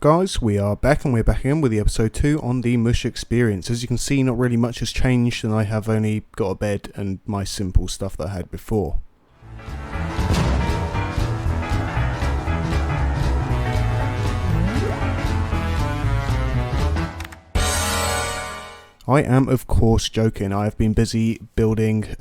Guys, we are back and we're back again with the episode 2 on the Mush experience. As you can see, not really much has changed and I have only got a bed and my simple stuff that I had before. I am of course joking. I have been busy building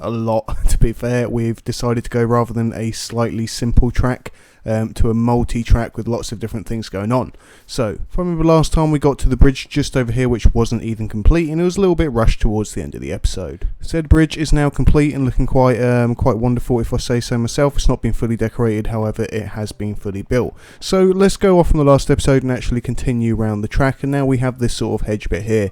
a lot. To be fair, we've decided to go rather than a slightly simple track to a multi-track with lots of different things going on. So, if I remember last time we got to the bridge just over here which wasn't even complete and it was a little bit rushed towards the end of the episode. Said bridge is now complete and looking quite wonderful if I say so myself. It's not been fully decorated, however it has been fully built. So let's go off from the last episode and actually continue around the track, and now we have this sort of hedge bit here.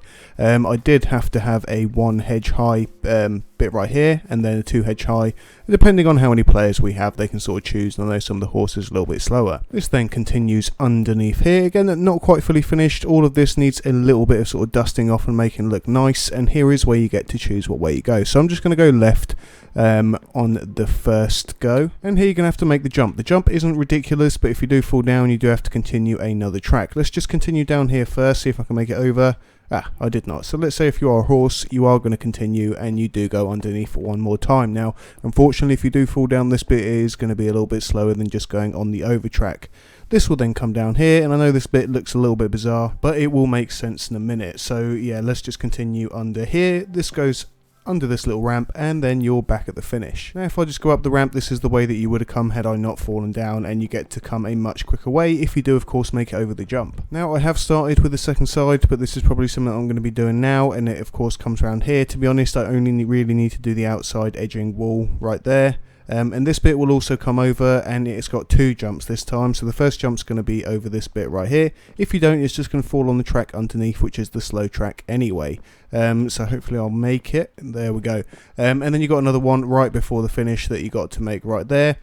I did have to have a 1 hedge high bit right here and then a 2 hedge high. Depending on how many players we have, they can sort of choose, and I know some of the horses are a little bit slower. This then continues underneath here. Again, not quite fully finished. All of this needs a little bit of sort of dusting off and making it look nice, and here is where you get to choose what way you go. So I'm just going to go left on the first go, and here you're going to have to make the jump. The jump isn't ridiculous, but if you do fall down, you do have to continue another track. Let's just continue down here first, see if I can make it over. I did not. So let's say if you are a horse, you are going to continue and you do go underneath for one more time. Now, unfortunately, if you do fall down, this bit is going to be a little bit slower than just going on the over track. This will then come down here, and I know this bit looks a little bit bizarre, but it will make sense in a minute. So yeah, let's just continue under here. This goes under this little ramp, and then you're back at the finish. Now if I just go up the ramp, this is the way that you would have come had I not fallen down, and you get to come a much quicker way if you do of course make it over the jump. Now I have started with the second side, but this is probably something I'm going to be doing now, and it of course comes around here. To be honest, I only really need to do the outside edging wall right there. And this bit will also come over, and it's got 2 jumps this time. So the first jump's going to be over this bit right here. If you don't, it's just going to fall on the track underneath, which is the slow track anyway. So hopefully I'll make it. There we go. And then you got another one right before the finish that you got to make right there.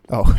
Oh,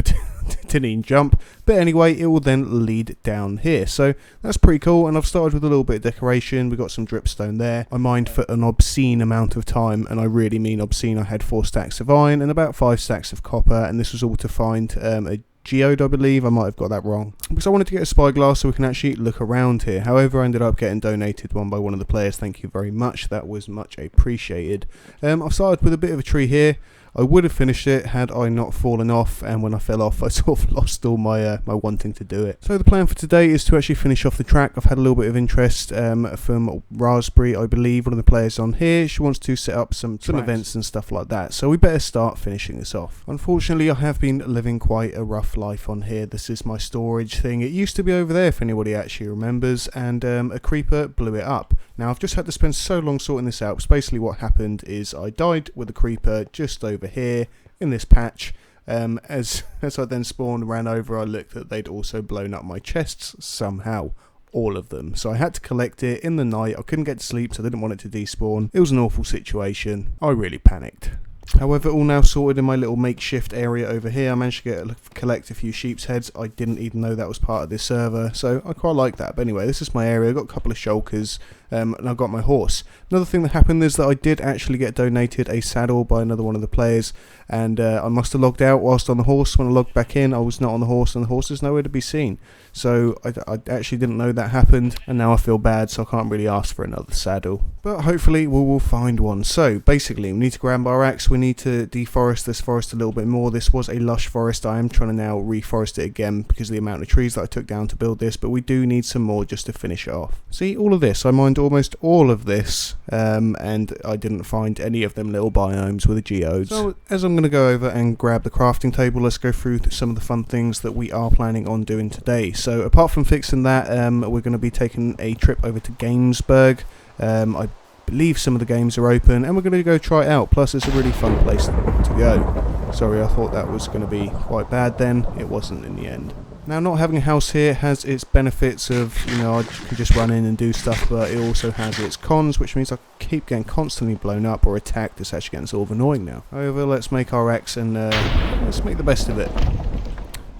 didn't even jump. But anyway, it will then lead down here. So that's pretty cool, and I've started with a little bit of decoration. We've got some dripstone there. I mined for an obscene amount of time, and I really mean obscene. I had 4 stacks of iron and about 5 stacks of copper, and this was all to find a geode, I believe. I might have got that wrong, because I wanted to get a spyglass so we can actually look around here. However, I ended up getting donated one by one of the players. Thank you very much. That was much appreciated. I've started with a bit of a tree here. I would have finished it had I not fallen off, and when I fell off I sort of lost all my my wanting to do it. So the plan for today is to actually finish off the track. I've had a little bit of interest from Raspberry, I believe, one of the players on here. She wants to set up some events and stuff like that, so we better start finishing this off. Unfortunately, I have been living quite a rough life on here. This is my storage thing. It used to be over there if anybody actually remembers, and a creeper blew it up. Now I've just had to spend so long sorting this out. So basically what happened is I died with a creeper just over here in this patch. As I then spawned, ran over, I looked that they'd also blown up my chests somehow. All of them. So I had to collect it in the night. I couldn't get to sleep, so I didn't want it to despawn. It was an awful situation. I really panicked. However, all now sorted in my little makeshift area over here. I managed to collect a few sheep's heads. I didn't even know that was part of this server, so I quite like that. But anyway, this is my area. I've got a couple of shulkers, and I've got my horse. Another thing that happened is that I did actually get donated a saddle by another one of the players, and I must have logged out whilst on the horse. When I logged back in, I was not on the horse, and the horse is nowhere to be seen. So I actually didn't know that happened, and now I feel bad, so I can't really ask for another saddle. But hopefully we will find one. So basically, we need to grab our axe. We need to deforest this forest a little bit more. This was a lush forest. I am trying to now reforest it again because of the amount of trees that I took down to build this, but we do need some more just to finish it off. See, all of this, I mined almost all of this, and I didn't find any of them little biomes with the geodes. So as I'm going to go over and grab the crafting table, let's go through some of the fun things that we are planning on doing today. So apart from fixing that, we're going to be taking a trip over to Gamesburg. I believe some of the games are open, and we're going to go try it out. Plus it's a really fun place to go. Sorry, I thought that was going to be quite bad then. It wasn't in the end. Now, not having a house here has its benefits of, you know, I can just run in and do stuff, but it also has its cons, which means I keep getting constantly blown up or attacked. It's actually getting sort of annoying now. However, let's make our X and let's make the best of it.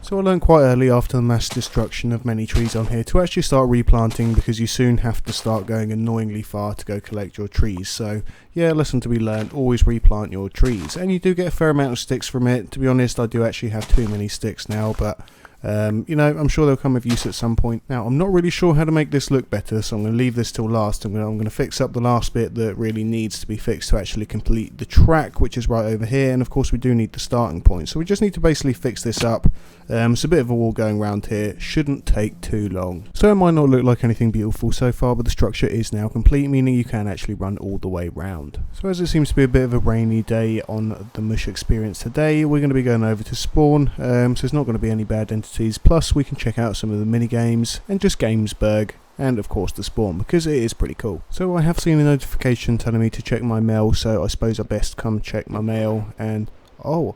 So I learned quite early after the mass destruction of many trees on here to actually start replanting, because you soon have to start going annoyingly far to go collect your trees. So yeah, lesson to be learned, always replant your trees, and you do get a fair amount of sticks from it. To be honest, I do actually have too many sticks now, but You know, I'm sure they'll come of use at some point. Now, I'm not really sure how to make this look better, so I'm going to leave this till last. I'm going to fix up the last bit that really needs to be fixed to actually complete the track, which is right over here. And of course, we do need the starting point, so we just need to basically fix this up. It's a bit of a wall going around here. Shouldn't take too long. So it might not look like anything beautiful so far, but the structure is now complete, meaning you can actually run all the way round. So as it seems to be a bit of a rainy day on the Mush experience today, we're going to be going over to spawn. So there's not going to be any bad entities. Plus, we can check out some of the minigames and just burg. And of course the spawn, because it is pretty cool. So I have seen a notification telling me to check my mail, so I suppose I best come check my mail. And oh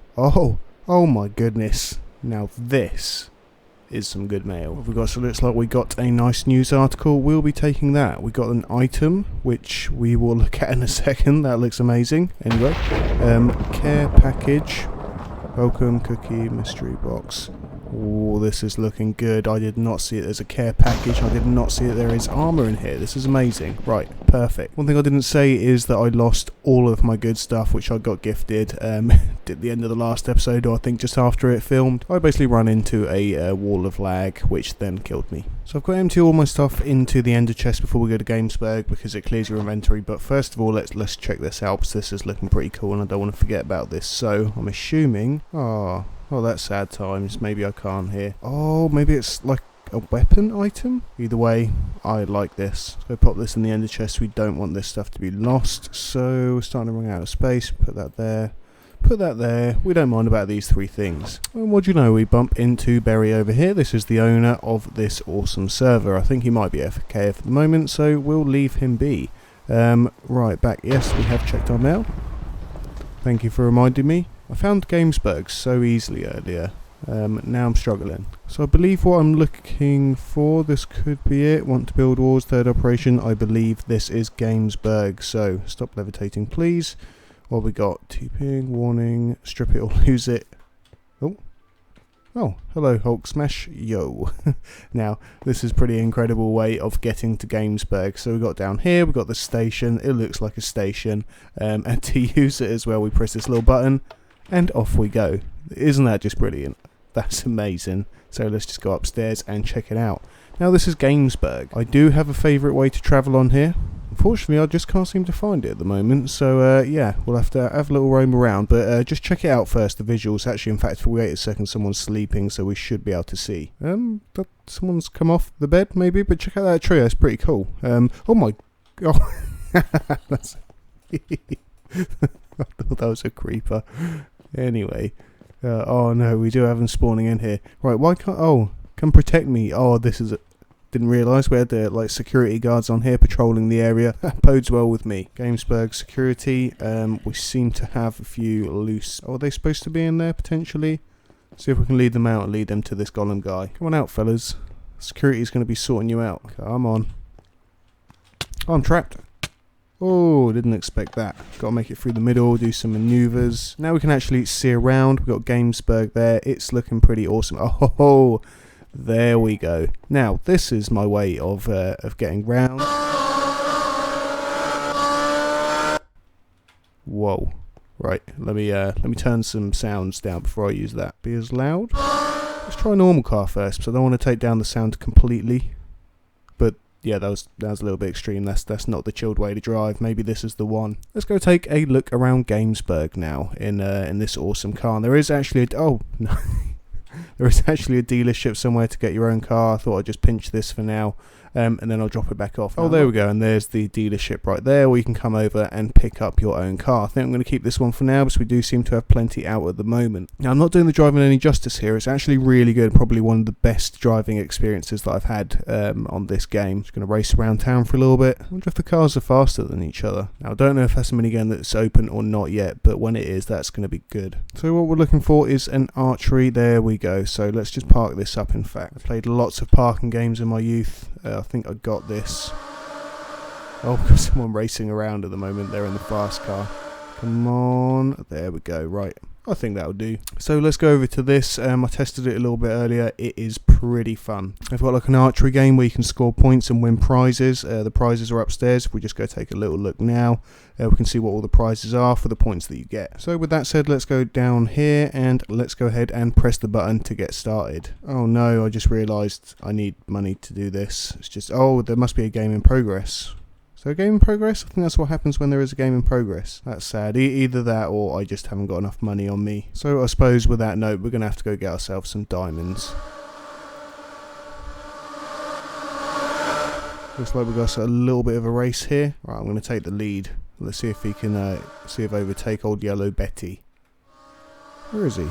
my goodness, now this is some good mail. What have we got? So it looks like we got a nice news article. We'll be taking that. We got an item which we will look at in a second. That looks amazing. Anyway, care package, welcome cookie mystery box. Oh, this is looking good. I did not see it as a care package. I did not see that there is armor in here. This is amazing. Right, perfect. One thing I didn't say is that I lost all of my good stuff, which I got gifted at the end of the last episode, or I think just after it filmed. I basically ran into a wall of lag, which then killed me. So I've got to empty all my stuff into the ender chest before we go to burg, because it clears your inventory. But first of all, let's check this out, because this is looking pretty cool, and I don't want to forget about this. So I'm assuming... Oh, that's sad times. Maybe I can't hear. Oh, maybe it's like a weapon item? Either way, I like this. Let's go pop this in the ender chest. We don't want this stuff to be lost. So we're starting to run out of space. Put that there. Put that there. We don't mind about these three things. And what do you know? We bump into Berry over here. This is the owner of this awesome server. I think he might be FK for the moment, so we'll leave him be. Right, back. Yes, we have checked our mail. Thank you for reminding me. I found burg so easily earlier. Now I'm struggling. So I believe what I'm looking for, this could be it. Want to build walls, third operation. I believe this is burg. So stop levitating, please. What we got? TPing, warning, strip it or lose it. Oh, hello Hulk Smash, yo. Now, this is a pretty incredible way of getting to burg. So we got down here, we got the station. It looks like a station. And to use it as well, we press this little button. And off we go. Isn't that just brilliant? That's amazing. So let's just go upstairs and check it out. Now this is burg. I do have a favourite way to travel on here. Unfortunately, I just can't seem to find it at the moment. So yeah, we'll have to have a little roam around. But just check it out first, the visuals. Actually, in fact, if we wait a second, someone's sleeping, so we should be able to see. Someone's come off the bed, maybe? But check out that tree, that's pretty cool. Oh my god. That's I thought that was a creeper. Anyway, oh no, we do have them spawning in here. Right, why can't... Oh, come protect me. Oh, this is... Didn't realise we had like security guards on here patrolling the area. That bodes well with me. burg security. We seem to have a few loose... Oh, are they supposed to be in there, potentially? See if we can lead them out and lead them to this golem guy. Come on out, fellas. Security's going to be sorting you out. Come on. Oh, I'm trapped. Oh, didn't expect that. Got to make it through the middle, do some maneuvers. Now we can actually see around. We've got burg there. It's looking pretty awesome. Oh, there we go. Now, this is my way of getting round. Whoa. Right, let me turn some sounds down before I use that. Be as loud. Let's try a normal car first, because I don't want to take down the sound completely. But yeah, that was a little bit extreme. That's not the chilled way to drive. Maybe this is the one. Let's go take a look around burg now in this awesome car. And there is actually oh no, there is actually a dealership somewhere to get your own car. I thought I'd just pinch this for now. And then I'll drop it back off. Oh, there we go, and there's the dealership right there where you can come over and pick up your own car. I think I'm going to keep this one for now because we do seem to have plenty out at the moment. Now, I'm not doing the driving any justice here. It's actually really good, probably one of the best driving experiences that I've had on this game. Just going to race around town for a little bit. I wonder if the cars are faster than each other. Now, I don't know if that's a minigame that's open or not yet, but when it is, that's going to be good. So what we're looking for is an archery. There we go. So let's just park this up, in fact. I played lots of parking games in my youth. I think I got this. Oh, we've got someone racing around at the moment. They're in the fast car. Come on. There we go. Right. I think that'll do. So let's go over to this. I tested it a little bit earlier. It is pretty fun. I've got like an archery game where you can score points and win prizes. The prizes are upstairs. If we just go take a little look now, we can see what all the prizes are for the points that you get. So with that said, let's go down here and let's go ahead and press the button to get started. Oh no, I just realised I need money to do this. It's just, oh, there must be a game in progress. So a game in progress? I think that's what happens when there is a game in progress. That's sad. Either that or I just haven't got enough money on me. So I suppose with that note, we're going to have to go get ourselves some diamonds. Looks like we've got a little bit of a race here. Right, I'm going to take the lead. Let's see if he can overtake old Yellow Betty. Where is he?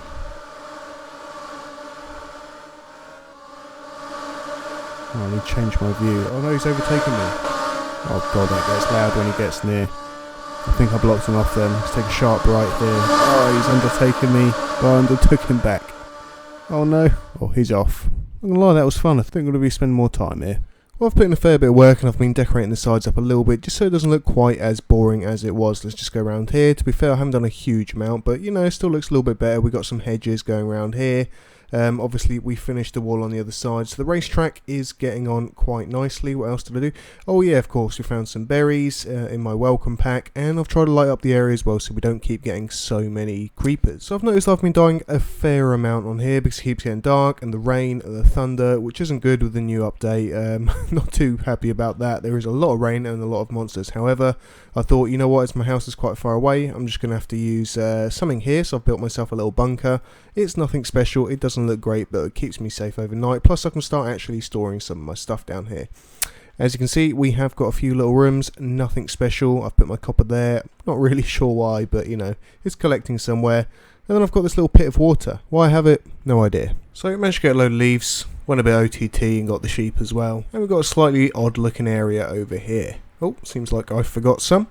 Oh, I need to change my view. Oh no, he's overtaken me. Oh god, that gets loud when he gets near. I think I blocked him off then. Let's take a sharp right here. Oh, he's undertaken me, but I undertook him back. Oh no. Oh, he's off. I'm gonna lie, that was fun. I think I'm gonna be spending more time here. Well, I've put in a fair bit of work and I've been decorating the sides up a little bit just so it doesn't look quite as boring as it was. Let's just go around here. To be fair, I haven't done a huge amount, but you know, it still looks a little bit better. We've got some hedges going around here. Obviously we finished the wall on the other side, so the racetrack is getting on quite nicely. What else did I do? Oh yeah, of course, we found some berries in my welcome pack, and I've tried to light up the area as well so we don't keep getting so many creepers. So I've noticed I've been dying a fair amount on here because it keeps getting dark, and the rain and the thunder, which isn't good with the new update. Not too happy about that. There is a lot of rain and a lot of monsters. However, I thought, you know what, as my house is quite far away, I'm just going to have to use something here, so I've built myself a little bunker. It's nothing special, it doesn't look great, but it keeps me safe overnight, plus I can start actually storing some of my stuff down here. As you can see, we have got a few little rooms, nothing special. I've put my copper there, not really sure why, but you know, it's collecting somewhere. And then I've got this little pit of water. Why I have it? No idea. So I managed to get a load of leaves, went a bit OTT and got the sheep as well. And we've got a slightly odd looking area over here. Oh, seems like I forgot some.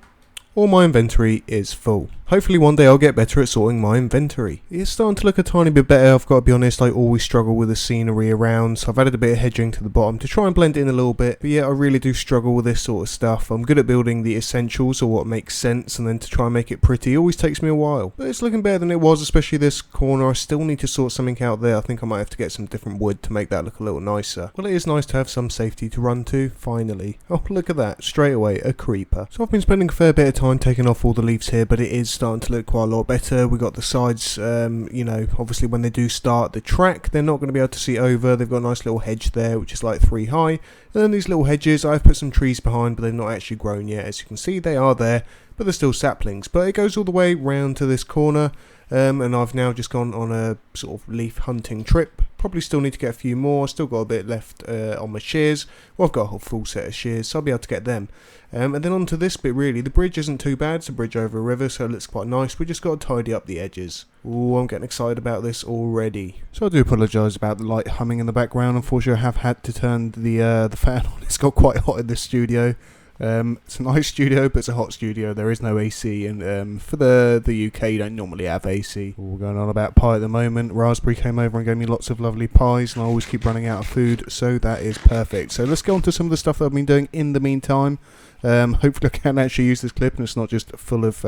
All my inventory is full. Hopefully one day I'll get better at sorting my inventory. It's starting to look a tiny bit better. I've got to be honest, I always struggle with the scenery around, so I've added a bit of hedging to the bottom to try and blend it in a little bit. But yeah, I really do struggle with this sort of stuff. I'm good at building the essentials or what makes sense, and then to try and make it pretty always takes me a while. But it's looking better than it was, especially this corner. I still need to sort something out there. I think I might have to get some different wood to make that look a little nicer. Well, it is nice to have some safety to run to, finally. Oh, look at that, straight away, a creeper. So I've been spending a fair bit of time taking off all the leaves here, but it is starting to look quite a lot better. We got the sides, you know, obviously when they do start the track, they're not going to be able to see over. They've got a nice little hedge there, which is like 3 high. And then these little hedges, I've put some trees behind, but they're not actually grown yet. As you can see, they are there, but they're still saplings. But it goes all the way round to this corner. And I've now just gone on a sort of leaf hunting trip. Probably still need to get a few more. Still got a bit left on my shears. Well, I've got a whole full set of shears, so I'll be able to get them. And then onto this bit really. The bridge isn't too bad. It's a bridge over a river, so it looks quite nice. We just got to tidy up the edges. Ooh, I'm getting excited about this already. So I do apologise about the light humming in the background. Unfortunately, I have had to turn the fan on. It's got quite hot in this studio. It's a nice studio, but it's a hot studio. There is no AC, and for the UK, you don't normally have AC. We're going on about pie at the moment. Raspberry came over and gave me lots of lovely pies, and I always keep running out of food, so that is perfect. So let's go on to some of the stuff that I've been doing in the meantime. Hopefully I can actually use this clip, and it's not just full of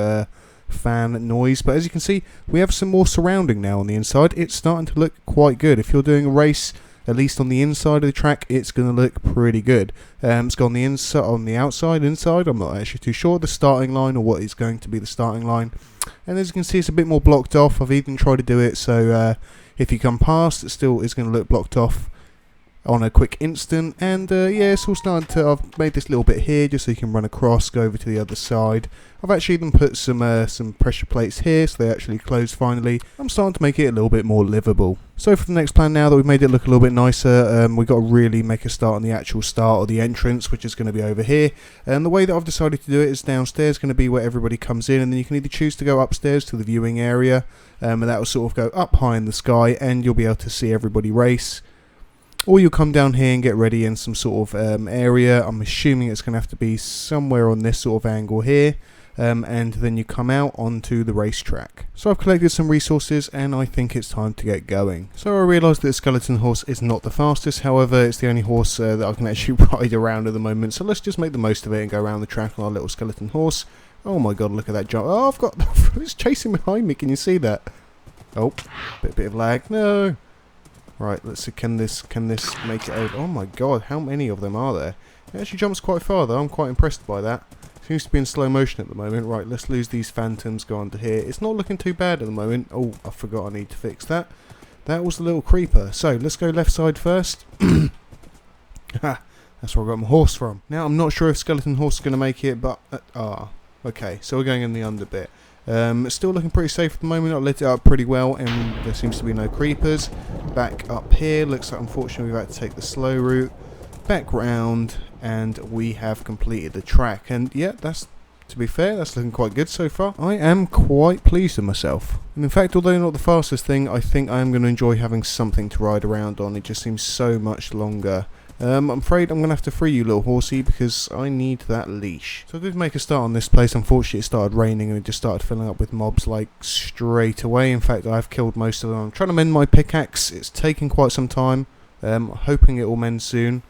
fan noise. But as you can see, we have some more surrounding now on the inside. It's starting to look quite good. If you're doing a race, at least on the inside of the track, it's going to look pretty good. It's got on the inside, on the outside, inside, I'm not actually too sure, the starting line, or what is going to be the starting line. And as you can see, it's a bit more blocked off. I've even tried to do it so if you come past, it still is going to look blocked off on a quick instant. And yeah, it's all starting to, I've made this little bit here just so you can run across, go over to the other side. I've actually even put some pressure plates here so they actually close finally. I'm starting to make it a little bit more livable. So for the next plan, now that we've made it look a little bit nicer, we've got to really make a start on the actual start or the entrance, which is going to be over here. And the way that I've decided to do it is downstairs going to be where everybody comes in, and then you can either choose to go upstairs to the viewing area, and that will sort of go up high in the sky, and you'll be able to see everybody race. Or you'll come down here and get ready in some sort of area. I'm assuming it's going to have to be somewhere on this sort of angle here. And then you come out onto the racetrack. So I've collected some resources and I think it's time to get going. So I realised that the skeleton horse is not the fastest, however it's the only horse that I can actually ride around at the moment. So let's just make the most of it and go around the track on our little skeleton horse. Oh my god, look at that jump. Oh, it's chasing behind me, can you see that? Oh, bit of lag. No. Right, let's see. Can this make it over? Oh my god, how many of them are there? It actually jumps quite far though. I'm quite impressed by that. Seems to be in slow motion at the moment. Right, let's lose these phantoms. Go under here. It's not looking too bad at the moment. Oh, I forgot I need to fix that. That was the little creeper. So let's go left side first. Ha. That's where I got my horse from. Now, I'm not sure if skeleton horse is going to make it, but... okay, so we're going in the under bit. Still looking pretty safe at the moment. I lit it up pretty well, and there seems to be no creepers. Back up here, looks like unfortunately we've had to take the slow route. Back round, and we have completed the track. And yeah, that's... to be fair, that's looking quite good so far. I am quite pleased with myself. And in fact, although not the fastest thing, I think I am going to enjoy having something to ride around on. It just seems so much longer. I'm afraid I'm going to have to free you, little horsey, because I need that leash. So I did make a start on this place. Unfortunately, it started raining and it just started filling up with mobs like straight away. In fact, I've killed most of them. I'm trying to mend my pickaxe. It's taking quite some time. Hoping it will mend soon.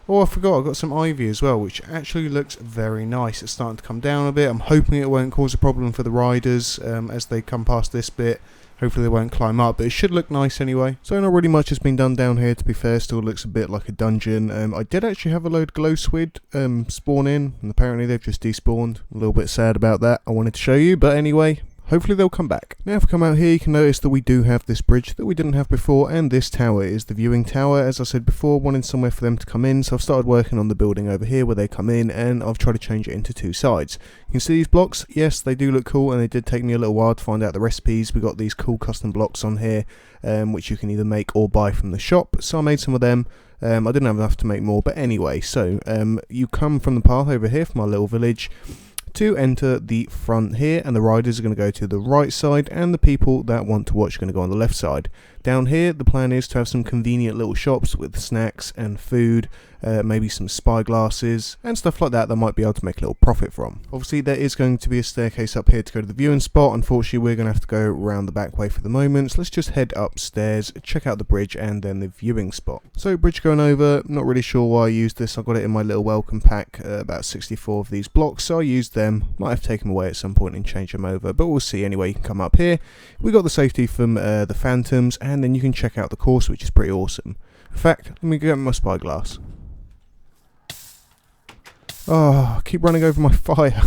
Oh, I forgot, I've got some ivy as well, which actually looks very nice. It's starting to come down a bit. I'm hoping it won't cause a problem for the riders as they come past this bit. Hopefully they won't climb up, but it should look nice anyway. So not really much has been done down here, to be fair. Still looks a bit like a dungeon. I did actually have a load of glow squid spawn in, and apparently they've just despawned. A little bit sad about that. I wanted to show you, but anyway... hopefully they'll come back. Now if we come out here, you can notice that we do have this bridge that we didn't have before, and this tower is the viewing tower. As I said before, wanting somewhere for them to come in, so I've started working on the building over here where they come in, and I've tried to change it into two sides. You can see these blocks, yes, they do look cool, and they did take me a little while to find out the recipes. We got these cool custom blocks on here, which you can either make or buy from the shop, so I made some of them. I didn't have enough to make more, but anyway, so you come from the path over here from our little village to enter the front here, and the riders are going to go to the right side, and the people that want to watch are going to go on the left side. Down here, the plan is to have some convenient little shops with snacks and food, maybe some spyglasses and stuff like that that might be able to make a little profit from. Obviously, there is going to be a staircase up here to go to the viewing spot. Unfortunately, we're going to have to go around the back way for the moment, so let's just head upstairs, check out the bridge and then the viewing spot. So, bridge going over, not really sure why I used this. I got it in my little welcome pack, about 64 of these blocks, so I used them. Might have to take them away at some point and change them over, but we'll see. Anyway, you can come up here. We got the safety from the phantoms, and then you can check out the course, which is pretty awesome. In fact, let me get my spyglass. Oh, I keep running over my fire.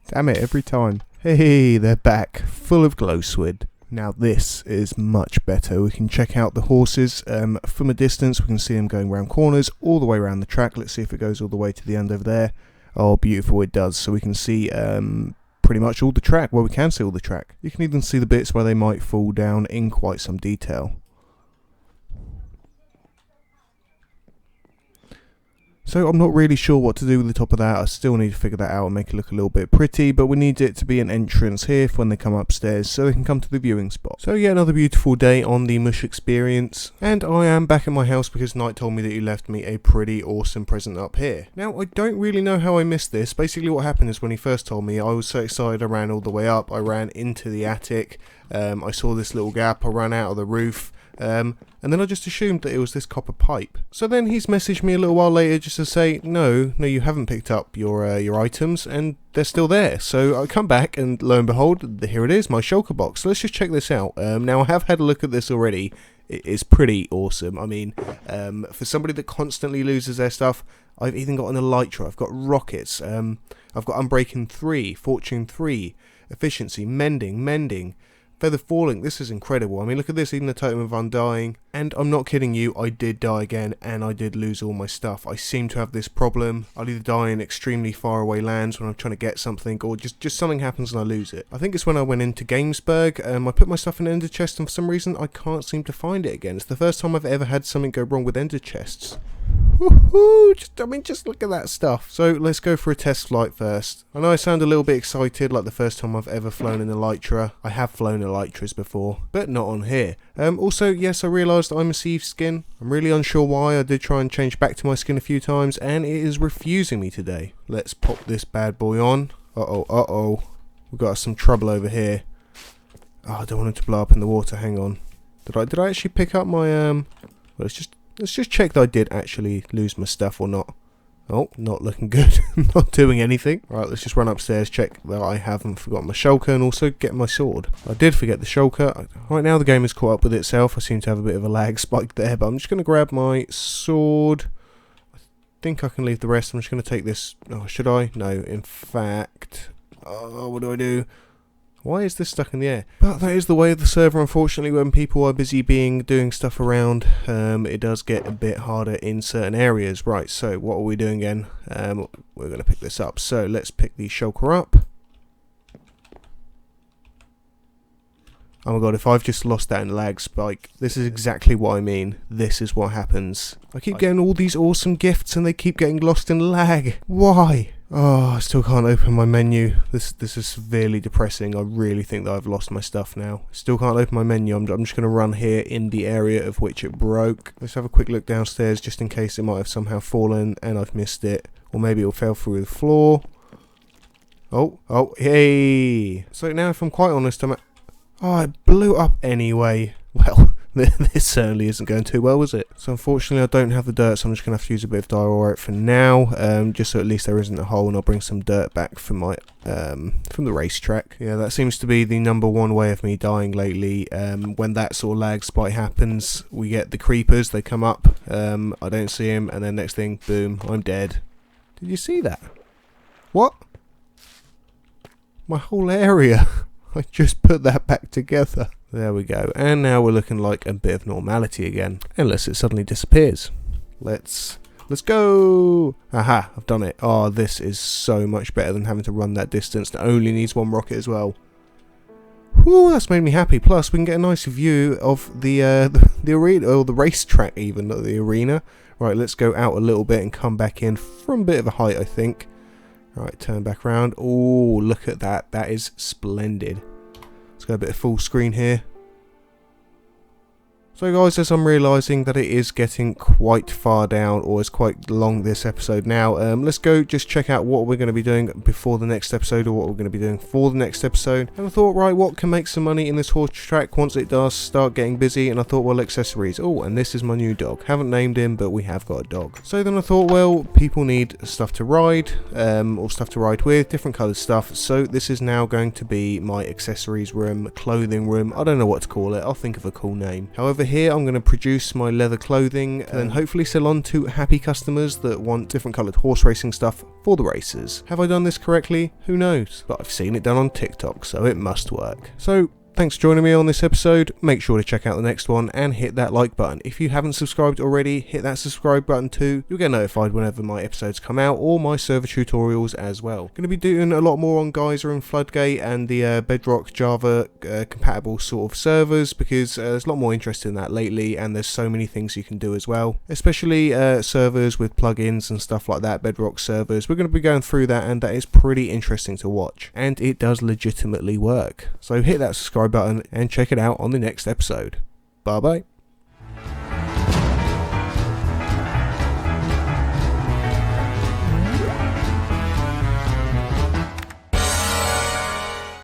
Damn it, every time. Hey, they're back, full of glow squid. Now this is much better. We can check out the horses from a distance. We can see them going around corners all the way around the track. Let's see if it goes all the way to the end over there. Oh, beautiful, it does. So we can see pretty much all the track. Well, we can see all the track. You can even see the bits where they might fall down in quite some detail. So I'm not really sure what to do with the top of that. I still need to figure that out and make it look a little bit pretty, but we need it to be an entrance here for when they come upstairs so they can come to the viewing spot. So yeah, another beautiful day on the Mush experience, and I am back at my house because Knight told me that he left me a pretty awesome present up here. Now I don't really know how I missed this. Basically what happened is when he first told me, I was so excited I ran all the way up. I ran into the attic, I saw this little gap, I ran out of the roof. And then I just assumed that it was this copper pipe. So then he's messaged me a little while later just to say, no, you haven't picked up your items, and they're still there. So I come back, and lo and behold, here it is, my shulker box. So let's just check this out. Now I have had a look at this already. It is pretty awesome. I mean, for somebody that constantly loses their stuff, I've even got an elytra, I've got rockets, I've got unbreaking 3, fortune 3, efficiency, mending, feather falling. This is incredible. I mean, look at this, even the totem of undying. And I'm not kidding you, I did die again, and I did lose all my stuff. I seem to have this problem. I'll either die in extremely far away lands when I'm trying to get something, or just something happens and I lose it. I think it's when I went into Gamesburg, I put my stuff in an ender chest, and for some reason I can't seem to find it again. It's the first time I've ever had something go wrong with ender chests. Woohoo! Just look at that stuff. So let's go for a test flight first. I know I sound a little bit excited, like the first time I've ever flown an elytra. I have flown elytras before, but not on here. Also, yes, I realised I'm a sieve skin. I'm really unsure why. I did try and change back to my skin a few times, and it is refusing me today. Let's pop this bad boy on. Uh-oh. We've got some trouble over here. Oh, I don't want it to blow up in the water. Hang on. Did I actually pick up my Well, let's just check that I did actually lose my stuff or not. Oh, not looking good. Not doing anything. Right, let's just run upstairs, check that I haven't forgotten my shulker, and also get my sword. I did forget the shulker. Right now the game has caught up with itself. I seem to have a bit of a lag spike there, but I'm just going to grab my sword. I think I can leave the rest. I'm just going to take this. Oh, should I? No, in fact. Oh, what do I do? Why is this stuck in the air? But that is the way of the server, unfortunately. When people are busy doing stuff around, it does get a bit harder in certain areas. Right, so what are we doing again? We're going to pick this up. So let's pick the shulker up. Oh my god, if I've just lost that in lag spike, this is exactly what I mean. This is what happens. I keep getting all these awesome gifts and they keep getting lost in lag. Why? Oh, I still can't open my menu. This is severely depressing. I really think that I've lost my stuff now. Still can't open my menu. I'm just going to run here in the area of which it broke. Let's have a quick look downstairs just in case it might have somehow fallen and I've missed it. Or maybe it fell through the floor. Oh, hey! So now if I'm quite honest, oh, it blew up anyway. Well, this certainly isn't going too well, is it? So unfortunately I don't have the dirt, so I'm just going to have to use a bit of diorite for now, just so at least there isn't a hole, and I'll bring some dirt back from my from the racetrack. Yeah, that seems to be the #1 way of me dying lately. When that sort of lag spike happens, we get the creepers, they come up, I don't see them, and then next thing, boom, I'm dead. Did you see that? What? My whole area. I just put that back together. There we go. And now we're looking like a bit of normality again. Unless it suddenly disappears. Let's go! Aha, I've done it. Oh, this is so much better than having to run that distance. It only needs one rocket as well. Whew, that's made me happy. Plus, we can get a nice view of the arena, or the racetrack even, not the arena. Right, let's go out a little bit and come back in from a bit of a height, I think. Right, turn back around. Oh, look at that. That is splendid. Let's go a bit of full screen here. So guys, as I'm realising that it is getting quite far down, or is quite long this episode now, let's go just check out what we're going to be doing before the next episode, or what we're going to be doing for the next episode. And I thought, right, what can make some money in this horse track once it does start getting busy? And I thought, well, accessories. Oh, and this is my new dog. Haven't named him, but we have got a dog. So then I thought, well, people need stuff to ride, or stuff to ride with, different coloured stuff. So this is now going to be my accessories room, clothing room. I don't know what to call it. I'll think of a cool name. However, here I'm going to produce my leather clothing and then hopefully sell on to happy customers that want different coloured horse racing stuff for the races. Have I done this correctly? Who knows? But I've seen it done on TikTok, so it must work. So thanks for joining me on this episode. Make sure to check out the next one and hit that like button. If you haven't subscribed already, hit that subscribe button too. You'll get notified whenever my episodes come out, or my server tutorials as well. Going to be doing a lot more on Geyser and Floodgate and the Bedrock Java compatible sort of servers, because there's a lot more interest in that lately, and there's so many things you can do as well, especially servers with plugins and stuff like that, Bedrock servers. We're going to be going through that, and that is pretty interesting to watch, and it does legitimately work. So hit that subscribe button and check it out on the next episode. Bye bye.